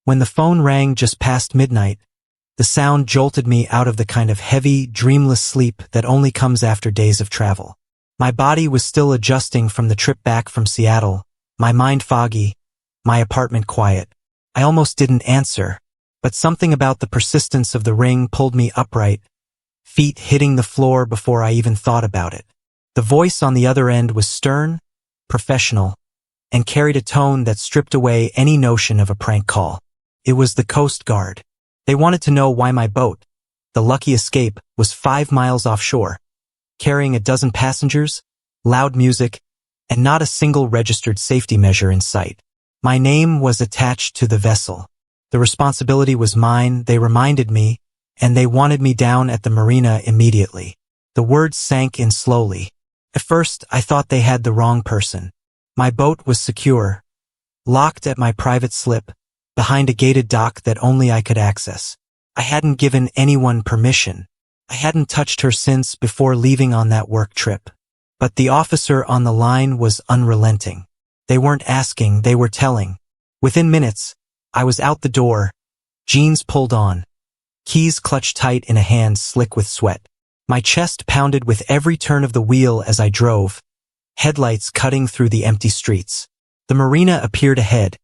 When the phone rang just past midnight, the sound jolted me out of the kind of heavy, dreamless sleep that only comes after days of travel. My body was still adjusting from the trip back from Seattle, my mind foggy, my apartment quiet. I almost didn't answer, but something about the persistence of the ring pulled me upright, feet hitting the floor before I even thought about it. The voice on the other end was stern, professional, and carried a tone that stripped away any notion of a prank call. It was the Coast Guard. They wanted to know why my boat, the Lucky Escape, was 5 miles offshore, carrying a dozen passengers, loud music, and not a single registered safety measure in sight. My name was attached to the vessel. The responsibility was mine, they reminded me, and they wanted me down at the marina immediately. The words sank in slowly. At first, I thought they had the wrong person. My boat was secure, locked at my private slip, behind a gated dock that only I could access. I hadn't given anyone permission. I hadn't touched her since before leaving on that work trip. But the officer on the line was unrelenting. They weren't asking, they were telling. Within minutes, I was out the door, jeans pulled on, keys clutched tight in a hand slick with sweat. My chest pounded with every turn of the wheel as I drove, headlights cutting through the empty streets. The marina appeared ahead,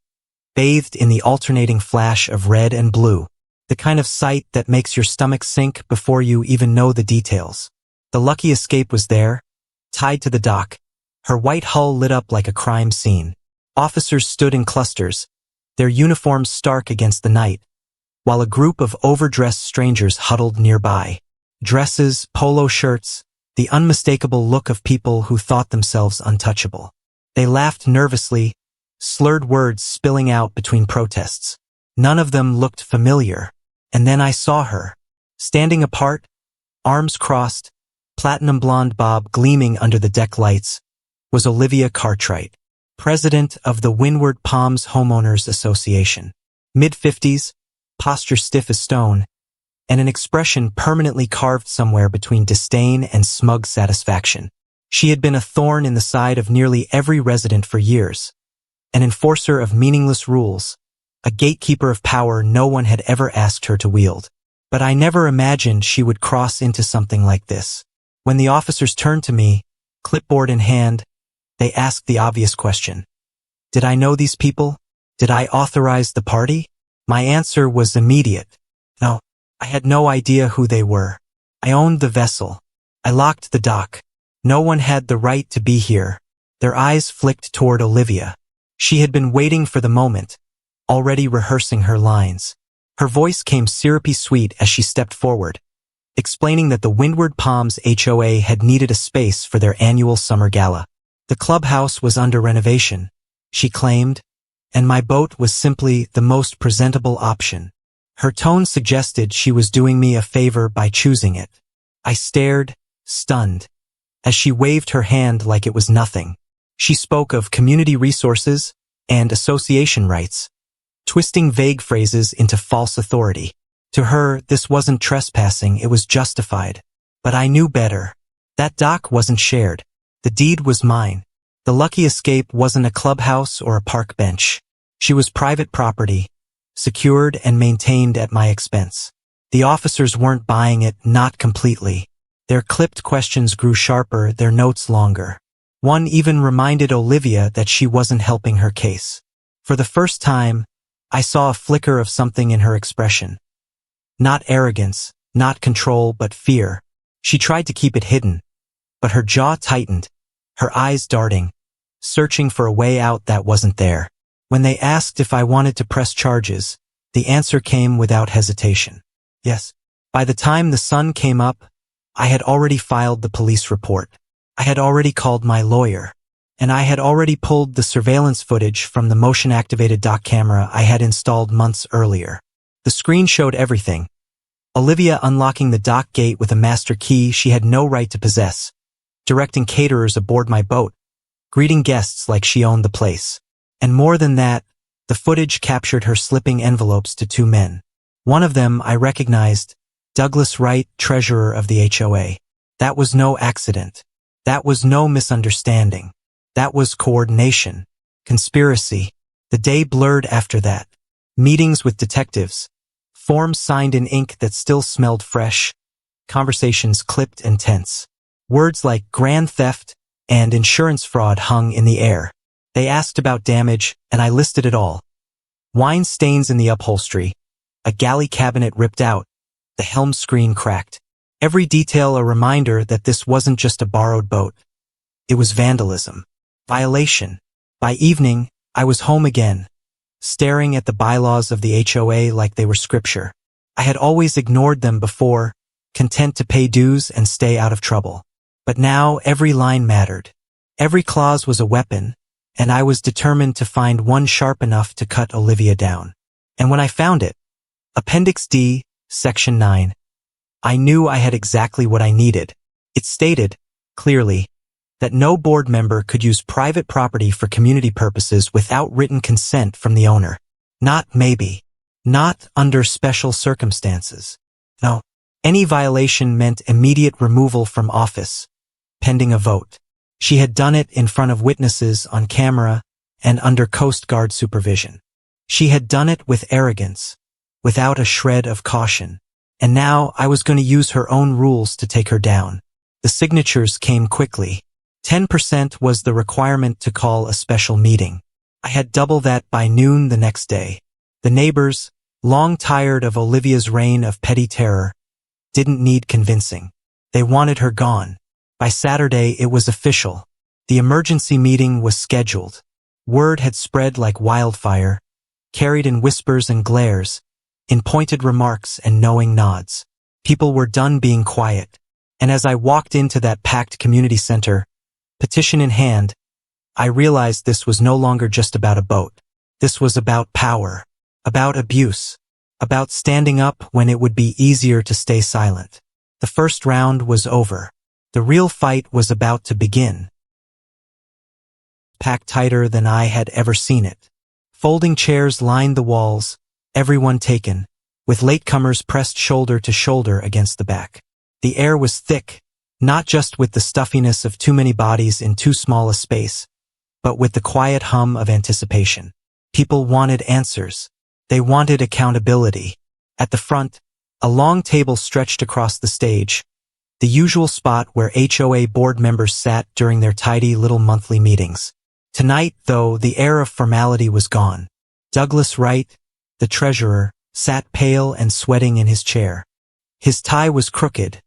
bathed in the alternating flash of red and blue, the kind of sight that makes your stomach sink before you even know the details. The Lucky Escape was there, tied to the dock, her white hull lit up like a crime scene. Officers stood in clusters, their uniforms stark against the night, while a group of overdressed strangers huddled nearby. Dresses, polo shirts, the unmistakable look of people who thought themselves untouchable. They laughed nervously, slurred words spilling out between protests. None of them looked familiar. And then I saw her, standing apart, arms crossed, platinum blonde bob gleaming under the deck lights, was Olivia Cartwright, president of the Windward Palms Homeowners Association. Mid-50s, posture stiff as stone, and an expression permanently carved somewhere between disdain and smug satisfaction. She had been a thorn in the side of nearly every resident for years, an enforcer of meaningless rules, a gatekeeper of power no one had ever asked her to wield. But I never imagined she would cross into something like this. When the officers turned to me, clipboard in hand, they asked the obvious question. Did I know these people? Did I authorize the party? My answer was immediate. No. I had no idea who they were. I owned the vessel. I locked the dock. No one had the right to be here. Their eyes flicked toward Olivia. She had been waiting for the moment, already rehearsing her lines. Her voice came syrupy sweet as she stepped forward, explaining that the Windward Palms HOA had needed a space for their annual summer gala. The clubhouse was under renovation, she claimed, and my boat was simply the most presentable option. Her tone suggested she was doing me a favor by choosing it. I stared, stunned, as she waved her hand like it was nothing. She spoke of community resources and association rights, twisting vague phrases into false authority. To her, this wasn't trespassing, it was justified. But I knew better. That dock wasn't shared. The deed was mine. The Lucky Escape wasn't a clubhouse or a park bench. She was private property, secured and maintained at my expense. The officers weren't buying it, not completely. Their clipped questions grew sharper, their notes longer. One even reminded Olivia that she wasn't helping her case. For the first time, I saw a flicker of something in her expression. Not arrogance, not control, but fear. She tried to keep it hidden, but her jaw tightened, her eyes darting, searching for a way out that wasn't there. When they asked if I wanted to press charges, the answer came without hesitation. Yes. By the time the sun came up, I had already filed the police report. I had already called my lawyer. And I had already pulled the surveillance footage from the motion-activated dock camera I had installed months earlier. The screen showed everything. Olivia unlocking the dock gate with a master key she had no right to possess, directing caterers aboard my boat, greeting guests like she owned the place. And more than that, the footage captured her slipping envelopes to 2 men. One of them I recognized, Douglas Wright, treasurer of the HOA. That was no accident. That was no misunderstanding. That was coordination. Conspiracy. The day blurred after that. Meetings with detectives. Forms signed in ink that still smelled fresh. Conversations clipped and tense. Words like grand theft and insurance fraud hung in the air. They asked about damage, and I listed it all. Wine stains in the upholstery. A galley cabinet ripped out. The helm screen cracked. Every detail a reminder that this wasn't just a borrowed boat. It was vandalism. Violation. By evening, I was home again, staring at the bylaws of the HOA like they were scripture. I had always ignored them before, content to pay dues and stay out of trouble. But now every line mattered. Every clause was a weapon, and I was determined to find one sharp enough to cut Olivia down. And when I found it, Appendix D, Section 9, I knew I had exactly what I needed. It stated, clearly, that no board member could use private property for community purposes without written consent from the owner. Not maybe. Not under special circumstances. No. Any violation meant immediate removal from office, pending a vote. She had done it in front of witnesses on camera and under Coast Guard supervision. She had done it with arrogance, without a shred of caution. And now I was going to use her own rules to take her down. The signatures came quickly. 10% was the requirement to call a special meeting. I had double that by noon the next day. The neighbors, long tired of Olivia's reign of petty terror, didn't need convincing. They wanted her gone. By Saturday, it was official. The emergency meeting was scheduled. Word had spread like wildfire, carried in whispers and glares, in pointed remarks and knowing nods. People were done being quiet. And as I walked into that packed community center, petition in hand, I realized this was no longer just about a boat. This was about power, about abuse, about standing up when it would be easier to stay silent. The first round was over. The real fight was about to begin. Packed tighter than I had ever seen it. Folding chairs lined the walls, everyone taken, with latecomers pressed shoulder to shoulder against the back. The air was thick, not just with the stuffiness of too many bodies in too small a space, but with the quiet hum of anticipation. People wanted answers. They wanted accountability. At the front, a long table stretched across the stage, the usual spot where HOA board members sat during their tidy little monthly meetings. Tonight, though, the air of formality was gone. Douglas Wright, the treasurer, sat pale and sweating in his chair. His tie was crooked,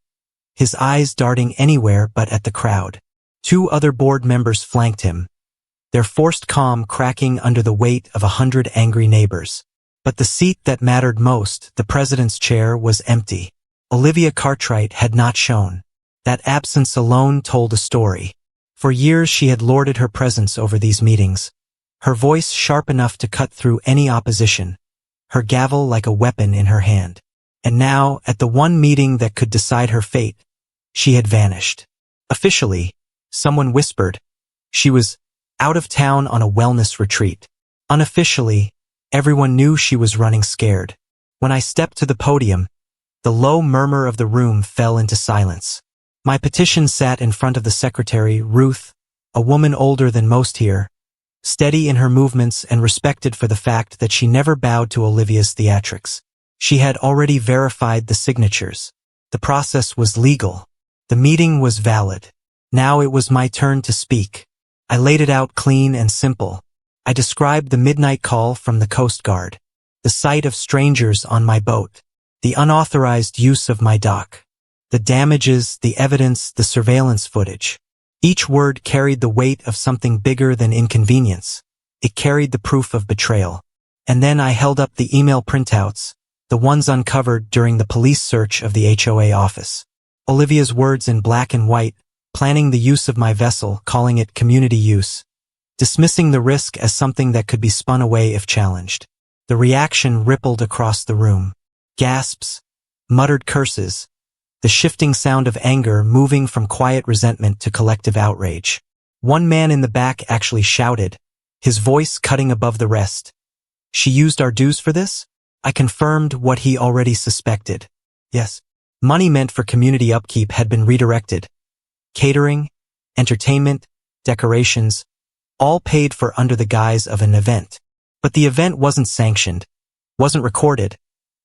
his eyes darting anywhere but at the crowd. 2 other board members flanked him, their forced calm cracking under the weight of 100 angry neighbors. But the seat that mattered most, the president's chair, was empty. Olivia Cartwright had not shown. That absence alone told a story. For years she had lorded her presence over these meetings, her voice sharp enough to cut through any opposition, her gavel like a weapon in her hand. And now, at the one meeting that could decide her fate, she had vanished. Officially, someone whispered, she was out of town on a wellness retreat. Unofficially, everyone knew she was running scared. When I stepped to the podium, the low murmur of the room fell into silence. My petition sat in front of the secretary, Ruth, a woman older than most here, steady in her movements and respected for the fact that she never bowed to Olivia's theatrics. She had already verified the signatures. The process was legal. The meeting was valid. Now it was my turn to speak. I laid it out clean and simple. I described the midnight call from the Coast Guard, the sight of strangers on my boat, the unauthorized use of my dock, the damages, the evidence, the surveillance footage. Each word carried the weight of something bigger than inconvenience. It carried the proof of betrayal. And then I held up the email printouts, the ones uncovered during the police search of the HOA office. Olivia's words in black and white, planning the use of my vessel, calling it community use, dismissing the risk as something that could be spun away if challenged. The reaction rippled across the room. Gasps, muttered curses, the shifting sound of anger moving from quiet resentment to collective outrage. One man in the back actually shouted, his voice cutting above the rest. She used our dues for this? I confirmed what he already suspected. Yes. Money meant for community upkeep had been redirected. Catering, entertainment, decorations, all paid for under the guise of an event. But the event wasn't sanctioned. wasn't recorded,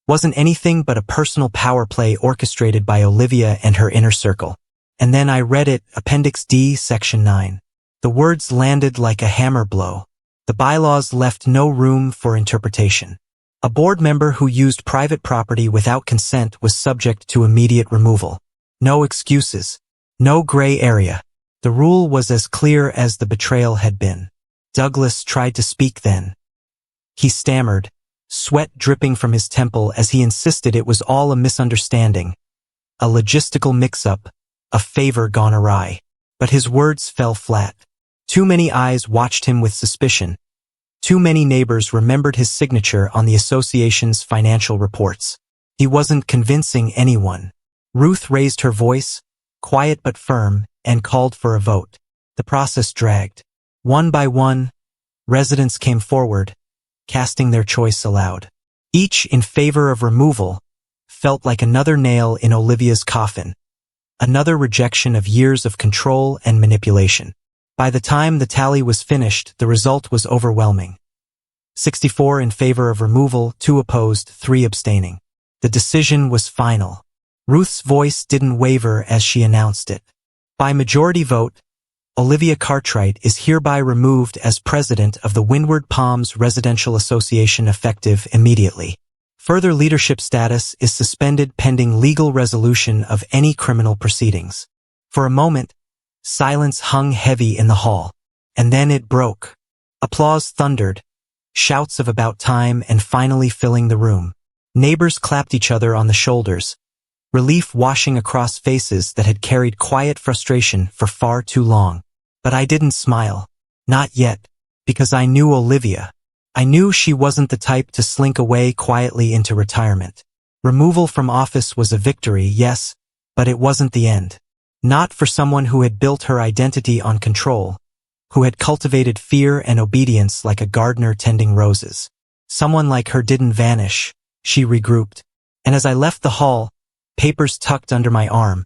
wasn't anything but a personal power play orchestrated by Olivia and her inner circle. And then I read it, Appendix D, Section 9. The words landed like a hammer blow. The bylaws left no room for interpretation. A board member who used private property without consent was subject to immediate removal. No excuses. No gray area. The rule was as clear as the betrayal had been. Douglas tried to speak then. He stammered, sweat dripping from his temple as he insisted it was all a misunderstanding, a logistical mix-up, a favor gone awry. But his words fell flat. Too many eyes watched him with suspicion. Too many neighbors remembered his signature on the association's financial reports. He wasn't convincing anyone. Ruth raised her voice, quiet but firm, and called for a vote. The process dragged. One by one, residents came forward, casting their choice aloud. Each in favor of removal felt like another nail in Olivia's coffin, another rejection of years of control and manipulation. By the time the tally was finished, the result was overwhelming. 64 in favor of removal, 2 opposed, 3 abstaining. The decision was final. Ruth's voice didn't waver as she announced it. By majority vote, Olivia Cartwright is hereby removed as president of the Windward Palms Residential Association effective immediately. Further leadership status is suspended pending legal resolution of any criminal proceedings. For a moment, silence hung heavy in the hall, and then it broke. Applause thundered, shouts of about time and finally filling the room. Neighbors clapped each other on the shoulders, relief washing across faces that had carried quiet frustration for far too long. But I didn't smile. Not yet, because I knew Olivia. I knew she wasn't the type to slink away quietly into retirement. Removal from office was a victory, yes, but it wasn't the end. Not for someone who had built her identity on control, who had cultivated fear and obedience like a gardener tending roses. Someone like her didn't vanish, she regrouped. And as I left the hall, papers tucked under my arm,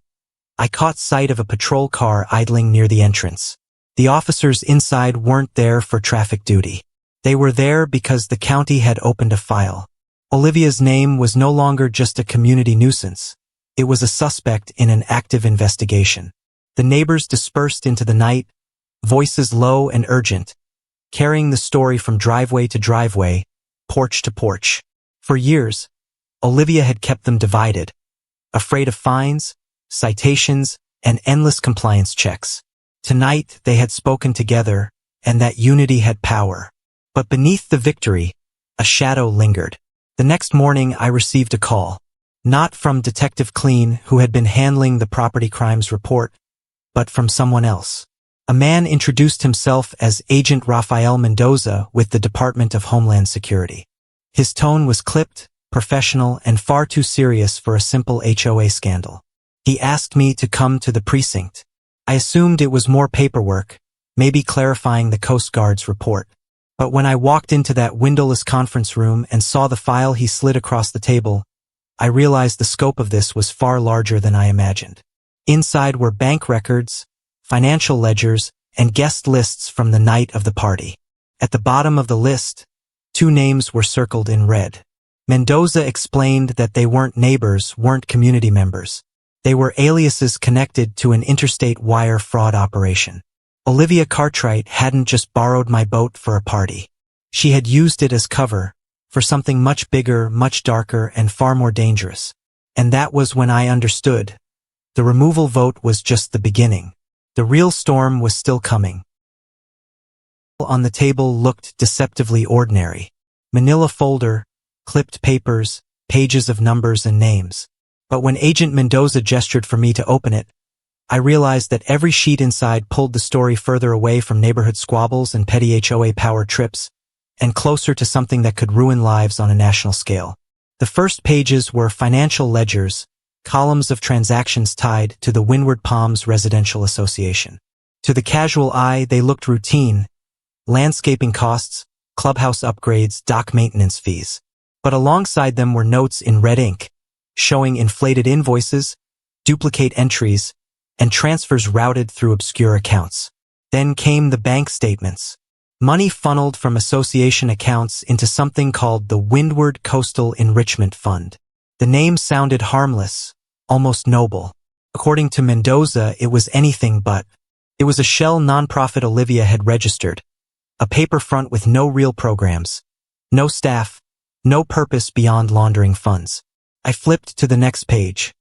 I caught sight of a patrol car idling near the entrance. The officers inside weren't there for traffic duty. They were there because the county had opened a file. Olivia's name was no longer just a community nuisance. It was a suspect in an active investigation. The neighbors dispersed into the night, voices low and urgent, carrying the story from driveway to driveway, porch to porch. For years, Olivia had kept them divided, afraid of fines, citations, and endless compliance checks. Tonight they had spoken together, and that unity had power. But beneath the victory, a shadow lingered. The next morning I received a call. Not from Detective Clean, who had been handling the property crimes report, but from someone else. A man introduced himself as Agent Rafael Mendoza with the Department of Homeland Security. His tone was clipped, professional, and far too serious for a simple HOA scandal. He asked me to come to the precinct. I assumed it was more paperwork, maybe clarifying the Coast Guard's report. But when I walked into that windowless conference room and saw the file he slid across the table, I realized the scope of this was far larger than I imagined. Inside were bank records, financial ledgers, and guest lists from the night of the party. At the bottom of the list, 2 names were circled in red. Mendoza explained that they weren't neighbors, weren't community members. They were aliases connected to an interstate wire fraud operation. Olivia Cartwright hadn't just borrowed my boat for a party. She had used it as cover for something much bigger, much darker, and far more dangerous. And that was when I understood. The removal vote was just the beginning. The real storm was still coming. On the table looked deceptively ordinary. Manila folder, clipped papers, pages of numbers and names. But when Agent Mendoza gestured for me to open it, I realized that every sheet inside pulled the story further away from neighborhood squabbles and petty HOA power trips, and closer to something that could ruin lives on a national scale. The first pages were financial ledgers, columns of transactions tied to the Windward Palms Residential Association. To the casual eye, they looked routine: landscaping costs, clubhouse upgrades, dock maintenance fees. But alongside them were notes in red ink, showing inflated invoices, duplicate entries, and transfers routed through obscure accounts. Then came the bank statements. Money funneled from association accounts into something called the Windward Coastal Enrichment Fund. The name sounded harmless, almost noble. According to Mendoza, it was anything but. It was a shell nonprofit Olivia had registered, a paper front with no real programs, no staff, no purpose beyond laundering funds. I flipped to the next page.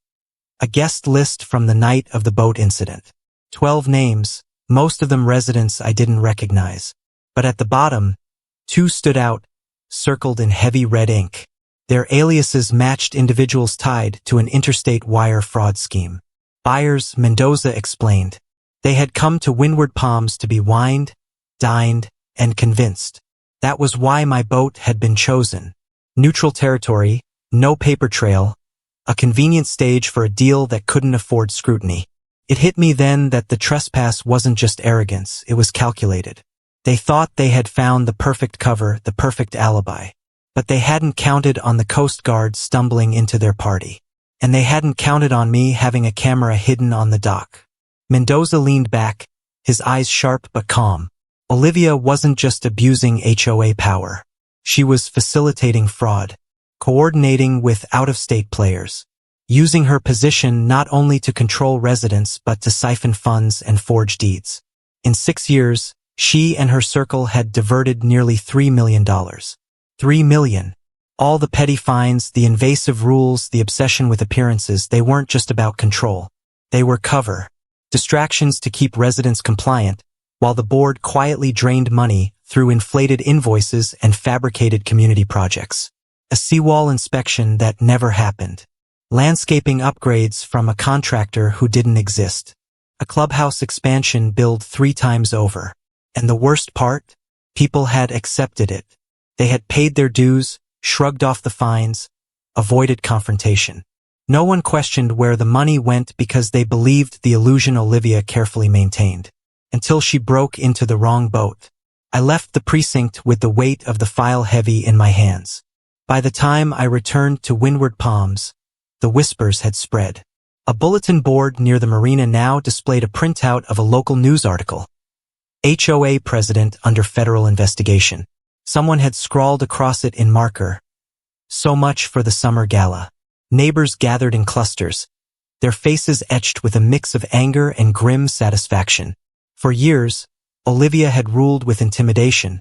A guest list from the night of the boat incident. 12 names, most of them residents I didn't recognize. But at the bottom, 2 stood out, circled in heavy red ink. Their aliases matched individuals tied to an interstate wire fraud scheme. Buyers, Mendoza explained. They had come to Windward Palms to be wined, dined, and convinced. That was why my boat had been chosen. Neutral territory, no paper trail, a convenient stage for a deal that couldn't afford scrutiny. It hit me then that the trespass wasn't just arrogance, it was calculated. They thought they had found the perfect cover, the perfect alibi. But they hadn't counted on the Coast Guard stumbling into their party. And they hadn't counted on me having a camera hidden on the dock. Mendoza leaned back, his eyes sharp but calm. Olivia wasn't just abusing HOA power. She was facilitating fraud, coordinating with out-of-state players, using her position not only to control residents but to siphon funds and forge deeds. In 6 years, she and her circle had diverted nearly $3 million. $3 million. All the petty fines, the invasive rules, the obsession with appearances, they weren't just about control. They were cover. Distractions to keep residents compliant, while the board quietly drained money through inflated invoices and fabricated community projects. A seawall inspection that never happened. Landscaping upgrades from a contractor who didn't exist. A clubhouse expansion billed 3 times over. And the worst part? People had accepted it. They had paid their dues, shrugged off the fines, avoided confrontation. No one questioned where the money went because they believed the illusion Olivia carefully maintained. Until she broke into the wrong boat. I left the precinct with the weight of the file heavy in my hands. By the time I returned to Windward Palms, the whispers had spread. A bulletin board near the marina now displayed a printout of a local news article. HOA president under federal investigation. Someone had scrawled across it in marker. So much for the summer gala. Neighbors gathered in clusters, their faces etched with a mix of anger and grim satisfaction. For years, Olivia had ruled with intimidation,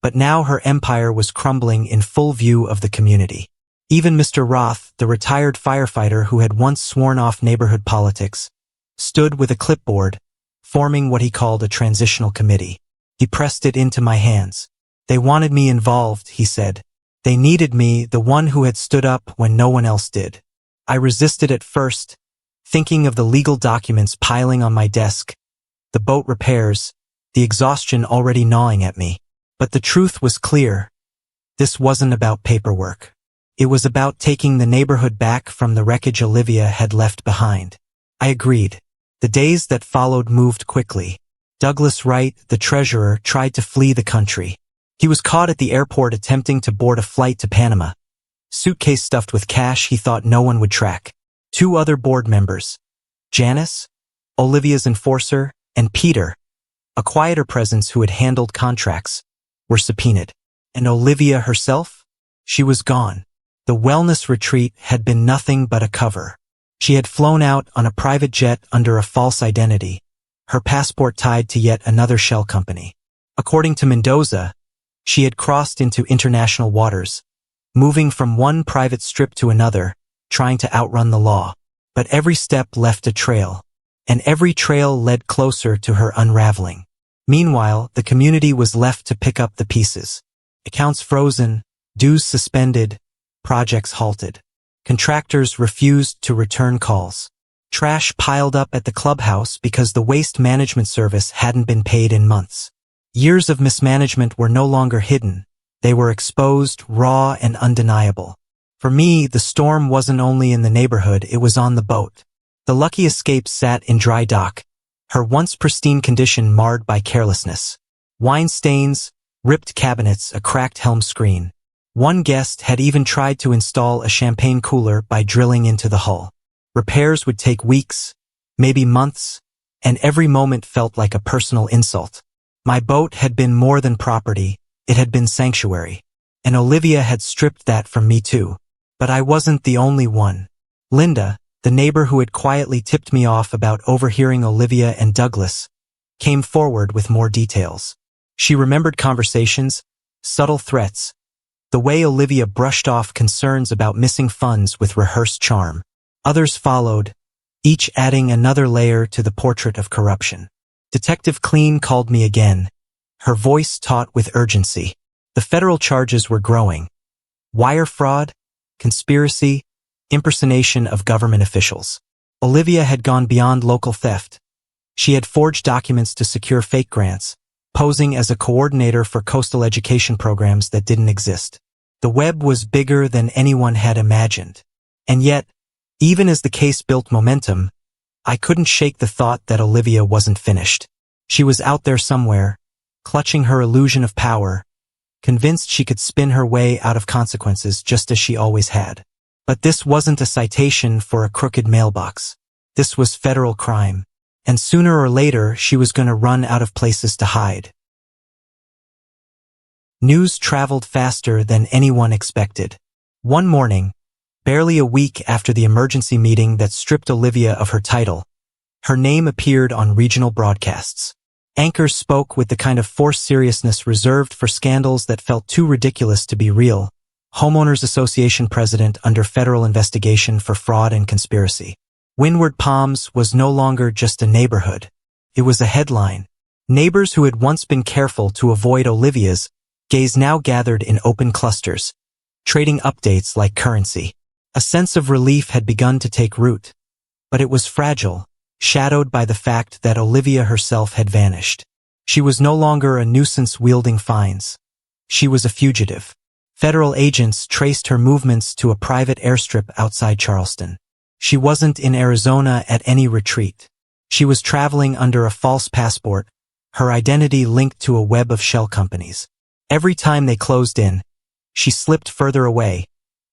but now her empire was crumbling in full view of the community. Even Mr. Roth, the retired firefighter who had once sworn off neighborhood politics, stood with a clipboard, forming what he called a transitional committee. He pressed it into my hands. They wanted me involved, he said. They needed me, the one who had stood up when no one else did. I resisted at first, thinking of the legal documents piling on my desk, the boat repairs, the exhaustion already gnawing at me. But the truth was clear. This wasn't about paperwork. It was about taking the neighborhood back from the wreckage Olivia had left behind. I agreed. The days that followed moved quickly. Douglas Wright, the treasurer, tried to flee the country. He was caught at the airport attempting to board a flight to Panama. Suitcase stuffed with cash he thought no one would track. 2 other board members, Janice, Olivia's enforcer, and Peter, a quieter presence who had handled contracts, were subpoenaed. And Olivia herself? She was gone. The wellness retreat had been nothing but a cover. She had flown out on a private jet under a false identity, her passport tied to yet another shell company. According to Mendoza, she had crossed into international waters, moving from one private strip to another, trying to outrun the law. But every step left a trail, and every trail led closer to her unraveling. Meanwhile, the community was left to pick up the pieces. Accounts frozen, dues suspended, projects halted. Contractors refused to return calls. Trash piled up at the clubhouse because the waste management service hadn't been paid in months. Years of mismanagement were no longer hidden. They were exposed, raw, and undeniable. For me, the storm wasn't only in the neighborhood, it was on the boat. The Lucky Escape sat in dry dock, her once pristine condition marred by carelessness. Wine stains, ripped cabinets, a cracked helm screen. One guest had even tried to install a champagne cooler by drilling into the hull. Repairs would take weeks, maybe months, and every moment felt like a personal insult. My boat had been more than property, it had been sanctuary. And Olivia had stripped that from me too. But I wasn't the only one. Linda, the neighbor who had quietly tipped me off about overhearing Olivia and Douglas, came forward with more details. She remembered conversations, subtle threats, the way Olivia brushed off concerns about missing funds with rehearsed charm. Others followed, each adding another layer to the portrait of corruption. Detective Clean called me again, her voice taut with urgency. The federal charges were growing. Wire fraud, conspiracy, impersonation of government officials. Olivia had gone beyond local theft. She had forged documents to secure fake grants, posing as a coordinator for coastal education programs that didn't exist. The web was bigger than anyone had imagined. And yet, even as the case built momentum, I couldn't shake the thought that Olivia wasn't finished. She was out there somewhere, clutching her illusion of power, convinced she could spin her way out of consequences just as she always had. But this wasn't a citation for a crooked mailbox. This was federal crime. And sooner or later, she was going to run out of places to hide. News traveled faster than anyone expected. One morning, barely a week after the emergency meeting that stripped Olivia of her title, her name appeared on regional broadcasts. Anchors spoke with the kind of forced seriousness reserved for scandals that felt too ridiculous to be real. Homeowners Association president under federal investigation for fraud and conspiracy. Windward Palms was no longer just a neighborhood. It was a headline. Neighbors who had once been careful to avoid Olivia's gaze now gathered in open clusters, trading updates like currency. A sense of relief had begun to take root. But it was fragile, shadowed by the fact that Olivia herself had vanished. She was no longer a nuisance wielding fines. She was a fugitive. Federal agents traced her movements to a private airstrip outside Charleston. She wasn't in Arizona at any retreat. She was traveling under a false passport, her identity linked to a web of shell companies. Every time they closed in, she slipped further away,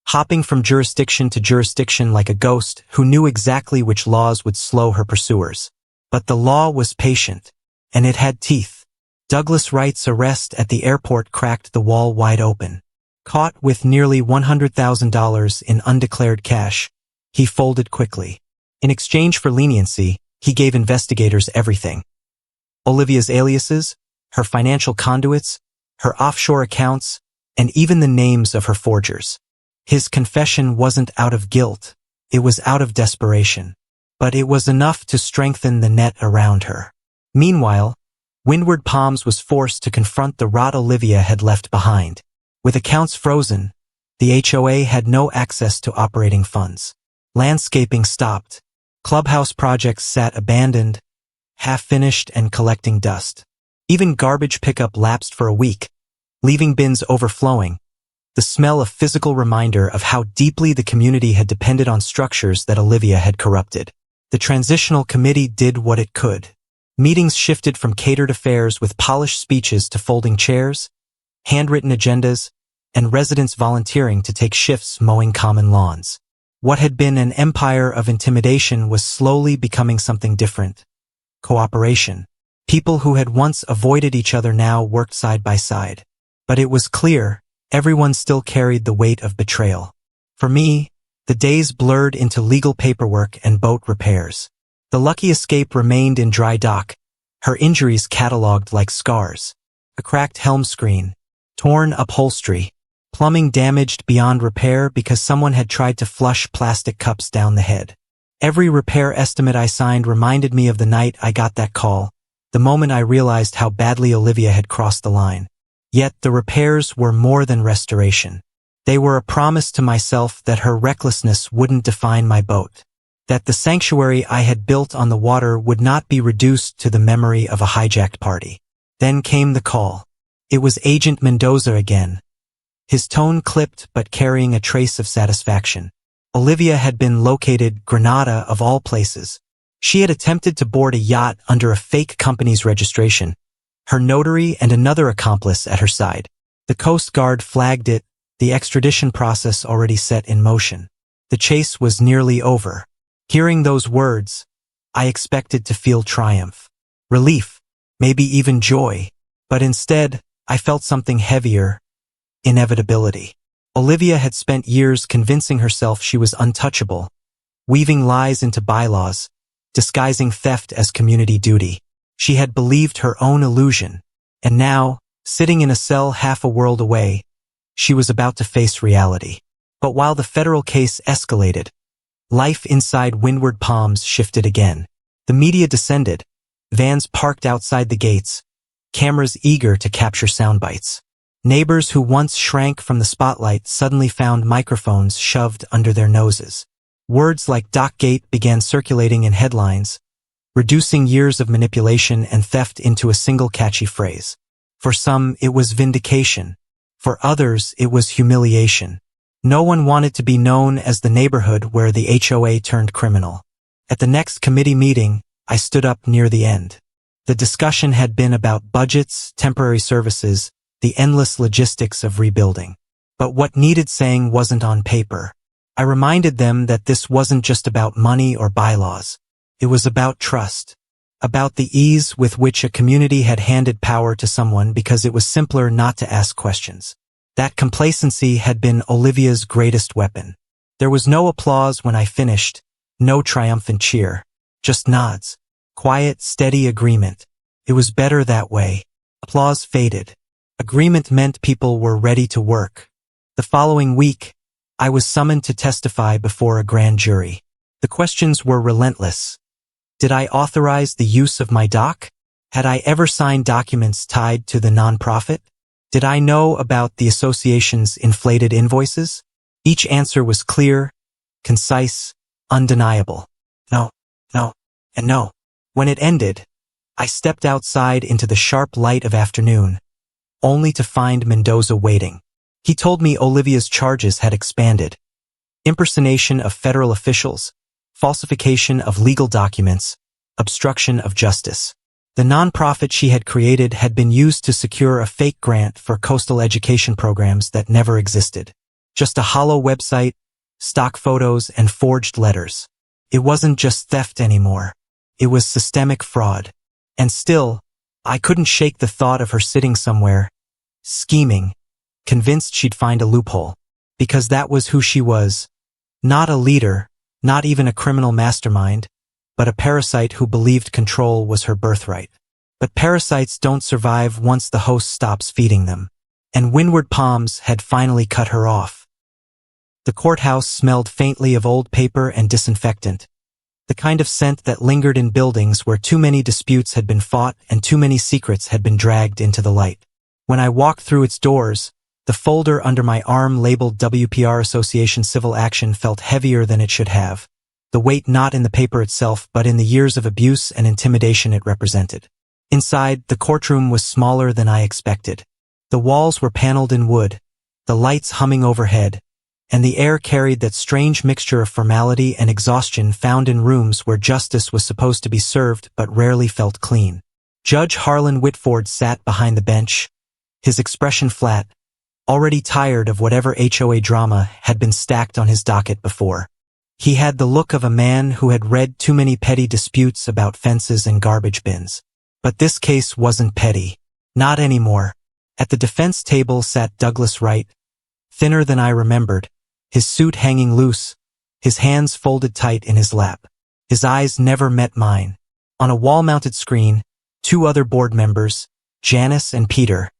hopping from jurisdiction to jurisdiction like a ghost who knew exactly which laws would slow her pursuers. But the law was patient, and it had teeth. Douglas Wright's arrest at the airport cracked the wall wide open. Caught with nearly $100,000 in undeclared cash, he folded quickly. In exchange for leniency, he gave investigators everything. Olivia's aliases, her financial conduits, her offshore accounts, and even the names of her forgers. His confession wasn't out of guilt, it was out of desperation. But it was enough to strengthen the net around her. Meanwhile, Windward Palms was forced to confront the rot Olivia had left behind. With accounts frozen, the HOA had no access to operating funds. Landscaping stopped. Clubhouse projects sat abandoned, half-finished and collecting dust. Even garbage pickup lapsed for a week, leaving bins overflowing, the smell a physical reminder of how deeply the community had depended on structures that Olivia had corrupted. The transitional committee did what it could. Meetings shifted from catered affairs with polished speeches to folding chairs, handwritten agendas, and residents volunteering to take shifts mowing common lawns. What had been an empire of intimidation was slowly becoming something different. Cooperation. People who had once avoided each other now worked side by side. But it was clear, everyone still carried the weight of betrayal. For me, the days blurred into legal paperwork and boat repairs. The lucky escape remained in dry dock, her injuries catalogued like scars. A cracked helm screen, torn upholstery, plumbing damaged beyond repair because someone had tried to flush plastic cups down the head. Every repair estimate I signed reminded me of the night I got that call, the moment I realized how badly Olivia had crossed the line. Yet the repairs were more than restoration. They were a promise to myself that her recklessness wouldn't define my boat, that the sanctuary I had built on the water would not be reduced to the memory of a hijacked party. Then came the call. It was Agent Mendoza again. His tone clipped but carrying a trace of satisfaction. Olivia had been located Grenada of all places. She had attempted to board a yacht under a fake company's registration, her notary and another accomplice at her side. The Coast Guard flagged it, the extradition process already set in motion. The chase was nearly over. Hearing those words, I expected to feel triumph, relief, maybe even joy. But instead, I felt something heavier: inevitability. Olivia had spent years convincing herself she was untouchable, weaving lies into bylaws, disguising theft as community duty. She had believed her own illusion, and now, sitting in a cell half a world away, she was about to face reality. But while the federal case escalated, life inside Windward Palms shifted again. The media descended, vans parked outside the gates, cameras eager to capture soundbites. Neighbors who once shrank from the spotlight suddenly found microphones shoved under their noses. Words like Dockgate began circulating in headlines, reducing years of manipulation and theft into a single catchy phrase. For some, it was vindication. For others, it was humiliation. No one wanted to be known as the neighborhood where the HOA turned criminal. At the next committee meeting, I stood up near the end. The discussion had been about budgets, temporary services, the endless logistics of rebuilding. But what needed saying wasn't on paper. I reminded them that this wasn't just about money or bylaws. It was about trust. About the ease with which a community had handed power to someone because it was simpler not to ask questions. That complacency had been Olivia's greatest weapon. There was no applause when I finished, no triumphant cheer. Just nods. Quiet, steady agreement. It was better that way. Applause faded. Agreement meant people were ready to work. The following week, I was summoned to testify before a grand jury. The questions were relentless. Did I authorize the use of my dock? Had I ever signed documents tied to the nonprofit? Did I know about the association's inflated invoices? Each answer was clear, concise, undeniable. No, no, and no. When it ended, I stepped outside into the sharp light of afternoon, only to find Mendoza waiting. He told me Olivia's charges had expanded. Impersonation of federal officials, falsification of legal documents, obstruction of justice. The nonprofit she had created had been used to secure a fake grant for coastal education programs that never existed. Just a hollow website, stock photos, and forged letters. It wasn't just theft anymore. It was systemic fraud. And still, I couldn't shake the thought of her sitting somewhere, scheming, convinced she'd find a loophole. Because that was who she was. Not a leader, not even a criminal mastermind, but a parasite who believed control was her birthright. But parasites don't survive once the host stops feeding them. And Windward Palms had finally cut her off. The courthouse smelled faintly of old paper and disinfectant, the kind of scent that lingered in buildings where too many disputes had been fought and too many secrets had been dragged into the light. When I walked through its doors, the folder under my arm labeled WPR Association Civil Action felt heavier than it should have. The weight not in the paper itself but in the years of abuse and intimidation it represented. Inside, the courtroom was smaller than I expected. The walls were paneled in wood, the lights humming overhead, and the air carried that strange mixture of formality and exhaustion found in rooms where justice was supposed to be served but rarely felt clean. Judge Harlan Whitford sat behind the bench, his expression flat, already tired of whatever HOA drama had been stacked on his docket before. He had the look of a man who had read too many petty disputes about fences and garbage bins. But this case wasn't petty. Not anymore. At the defense table sat Douglas Wright, thinner than I remembered, his suit hanging loose, his hands folded tight in his lap. His eyes never met mine. On a wall-mounted screen, two other board members, Janice and Peter,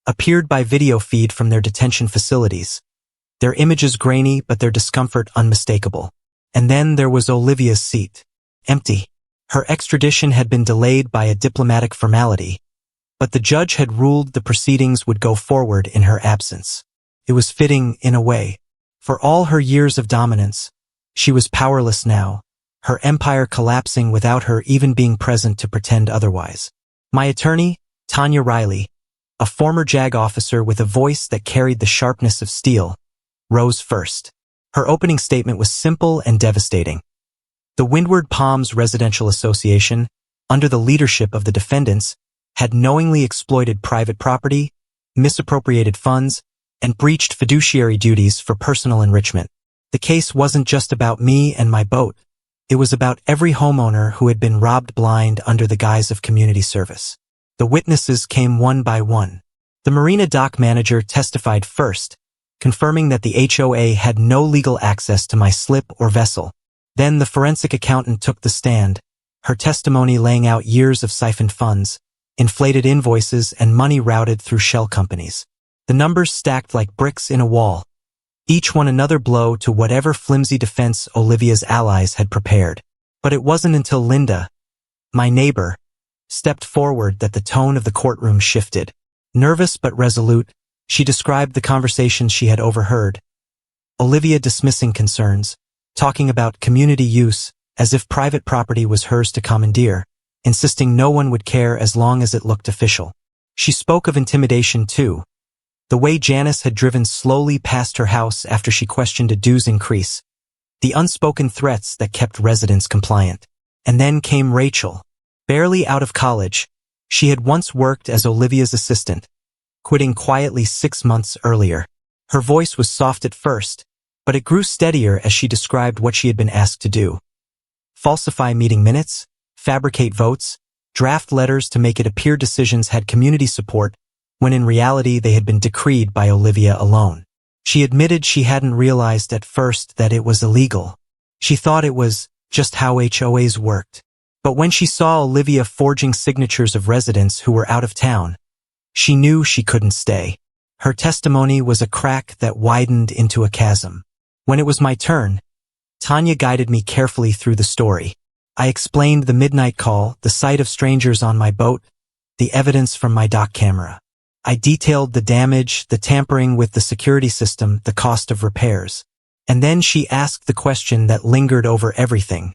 appeared by video feed from their detention facilities, their images grainy but their discomfort unmistakable. And then there was Olivia's seat. Empty. Her extradition had been delayed by a diplomatic formality, but the judge had ruled the proceedings would go forward in her absence. It was fitting, in a way. For all her years of dominance, she was powerless now, her empire collapsing without her even being present to pretend otherwise. My attorney, Tanya Riley, a former JAG officer with a voice that carried the sharpness of steel, rose first. Her opening statement was simple and devastating. The Windward Palms Residential Association, under the leadership of the defendants, had knowingly exploited private property, misappropriated funds, and breached fiduciary duties for personal enrichment. The case wasn't just about me and my boat. It was about every homeowner who had been robbed blind under the guise of community service. The witnesses came one by one. The marina dock manager testified first, confirming that the HOA had no legal access to my slip or vessel. Then the forensic accountant took the stand, her testimony laying out years of siphoned funds, inflated invoices, and money routed through shell companies. The numbers stacked like bricks in a wall, each one another blow to whatever flimsy defense Olivia's allies had prepared. But it wasn't until Linda, my neighbor, stepped forward that the tone of the courtroom shifted. Nervous but resolute, she described the conversations she had overheard. Olivia dismissing concerns, talking about community use as if private property was hers to commandeer, insisting no one would care as long as it looked official. She spoke of intimidation too. The way Janice had driven slowly past her house after she questioned a dues increase, the unspoken threats that kept residents compliant. And then came Rachel. Barely out of college, she had once worked as Olivia's assistant, quitting quietly 6 months earlier. Her voice was soft at first, but it grew steadier as she described what she had been asked to do. Falsify meeting minutes, fabricate votes, draft letters to make it appear decisions had community support, when in reality they had been decreed by Olivia alone. She admitted she hadn't realized at first that it was illegal. She thought it was just how HOAs worked. But when she saw Olivia forging signatures of residents who were out of town, she knew she couldn't stay. Her testimony was a crack that widened into a chasm. When it was my turn, Tanya guided me carefully through the story. I explained the midnight call, the sight of strangers on my boat, the evidence from my dock camera. I detailed the damage, the tampering with the security system, the cost of repairs. And then she asked the question that lingered over everything.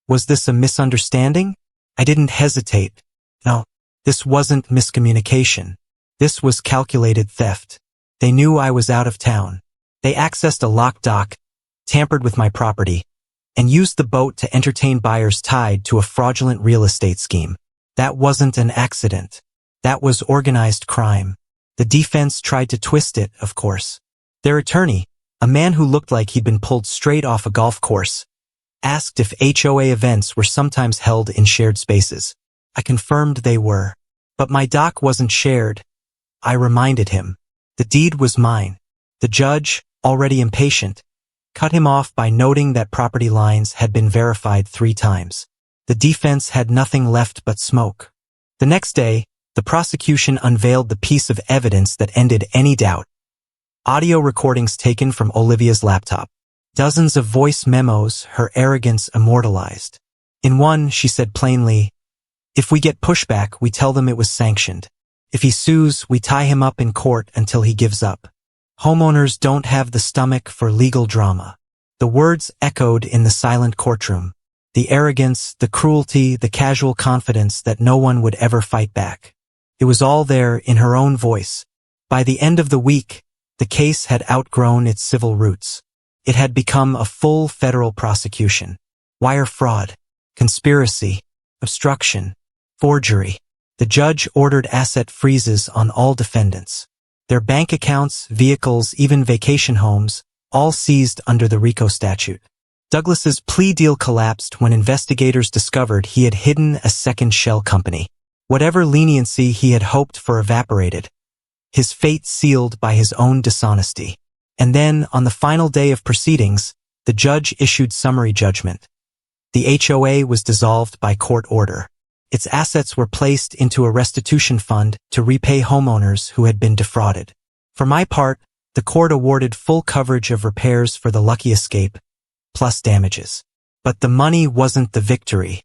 Was this a misunderstanding? I didn't hesitate. No, this wasn't miscommunication. This was calculated theft. They knew I was out of town. They accessed a locked dock, tampered with my property, and used the boat to entertain buyers tied to a fraudulent real estate scheme. That wasn't an accident. That was organized crime. The defense tried to twist it, of course. Their attorney, a man who looked like he'd been pulled straight off a golf course, asked if HOA events were sometimes held in shared spaces. I confirmed they were. But my dock wasn't shared. I reminded him. The deed was mine. The judge, already impatient, cut him off by noting that property lines had been verified 3 times. The defense had nothing left but smoke. The next day, the prosecution unveiled the piece of evidence that ended any doubt. Audio recordings taken from Olivia's laptop. Dozens of voice memos, her arrogance immortalized. In one, she said plainly, "If we get pushback, we tell them it was sanctioned. If he sues, we tie him up in court until he gives up. Homeowners don't have the stomach for legal drama." The words echoed in the silent courtroom. The arrogance, the cruelty, the casual confidence that no one would ever fight back. It was all there in her own voice. By the end of the week, the case had outgrown its civil roots. It had become a full federal prosecution. Wire fraud, conspiracy, obstruction, forgery. The judge ordered asset freezes on all defendants. Their bank accounts, vehicles, even vacation homes, all seized under the RICO statute. Douglas's plea deal collapsed when investigators discovered he had hidden a second shell company. Whatever leniency he had hoped for evaporated, his fate sealed by his own dishonesty. And then, on the final day of proceedings, the judge issued summary judgment. The HOA was dissolved by court order. Its assets were placed into a restitution fund to repay homeowners who had been defrauded. For my part, the court awarded full coverage of repairs for the lucky escape, plus damages. But the money wasn't the victory.